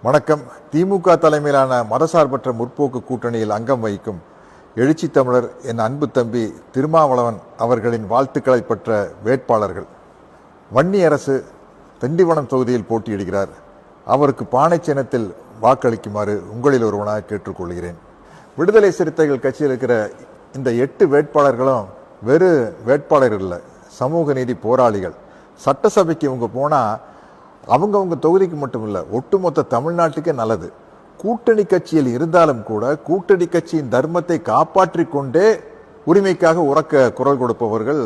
வணக்கம். திமுக தலைமையிலான மதசார்பற்ற முற்போக்கு கூட்டணியில் அங்கம் வகிக்கும் எழுச்சி தமிழர் என் அன்பு தம்பி திருமாவளவன் அவர்களின் வாழ்த்துக்களை பெற்ற வேட்பாளர்கள். வன்னி அரசு திண்டிவனம் தொகுதியில் போட்டியிடுகிறார். அவருக்கு பானை சின்னத்தில் வாக்களிக்குமாறு உங்களில் ஒருவனாக கேட்டுக்கொள்கிறேன். விடுதலை சிறுத்தைகள் கட்சியில் இருக்கிற இந்த 8 வேட்பாளர்களும் வெறு வேட்பாளர்கள் இல்லை, சமூக நீதி போராளிகள். சட்டசபைக்கு இவங்க போனால் அவங்க தொகுதிக்கு மட்டும் இல்லை, ஒட்டுமொத்த தமிழ்நாட்டுக்கே நல்லது. கூட்டணி கட்சியில் இருந்தாலும் கூட கூட்டணி கட்சியின் தர்மத்தை காப்பாற்றி கொண்டே உரிமைக்காக உரக்க குரல் கொடுப்பவர்கள்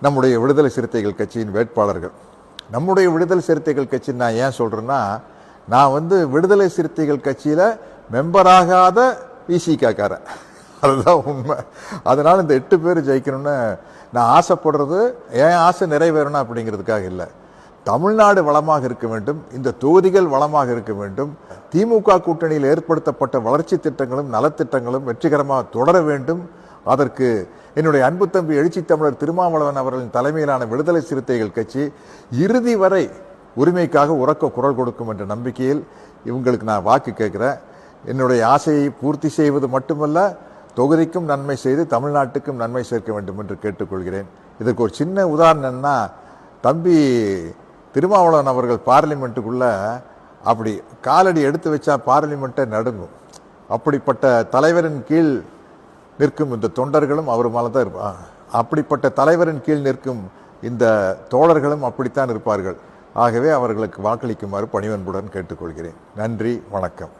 நம்முடைய விடுதலை சிறுத்தைகள் கட்சியின் வேட்பாளர்கள். நம்முடைய விடுதலை சிறுத்தைகள் கட்சி நான் ஏன் சொல்றேன்னா, நான் விடுதலை சிறுத்தைகள் கட்சியில மெம்பராகாத விசிகாக்காரன், அதுதான் உண்மை. அதனால இந்த 8 பேர் ஜெயிக்கணும்னு நான் ஆசைப்படுறது என் ஆசை நிறைவேறணும் அப்படிங்கிறதுக்காக இல்லை. தமிழ்நாடு வளமாக இருக்க வேண்டும், இந்த தொகுதிகள் வளமாக இருக்க வேண்டும், திமுக கூட்டணியில் ஏற்படுத்தப்பட்ட வளர்ச்சி திட்டங்களும் நலத்திட்டங்களும் வெற்றிகரமாக தொடர வேண்டும். அதற்கு என்னுடைய அன்பு தம்பி எழுச்சி தமிழர் திருமாவளவன் அவர்களின் தலைமையிலான விடுதலை சிறுத்தைகள் கட்சி இறுதி வரை உரிமைக்காக உரக்க குரல் கொடுக்கும் என்ற நம்பிக்கையில் இவங்களுக்கு நான் வாக்கு கேட்கிறேன். என்னுடைய ஆசையை பூர்த்தி செய்வது மட்டுமல்ல, தொகுதிக்கும் நன்மை செய்து தமிழ்நாட்டுக்கும் நன்மை சேர்க்க வேண்டும் என்று கேட்டுக்கொள்கிறேன். இதற்கு ஒரு சின்ன உதாரணம்னா, தம்பி திருமாவளவன் அவர்கள் பார்லிமெண்ட்டுக்குள்ள அப்படி காலடி எடுத்து வச்சா பார்லிமெண்ட்டை நடுங்கும். அப்படிப்பட்ட தலைவரின் கீழ் நிற்கும் இந்த தொண்டர்களும் அவர் மேலே தான் இருப்பாங்க. அப்படிப்பட்ட தலைவரின் கீழ் நிற்கும் இந்த தோழர்களும் அப்படித்தான் இருப்பார்கள். ஆகவே அவர்களுக்கு வாக்களிக்குமாறு பணிவன்புடன் கேட்டுக்கொள்கிறேன். நன்றி, வணக்கம்.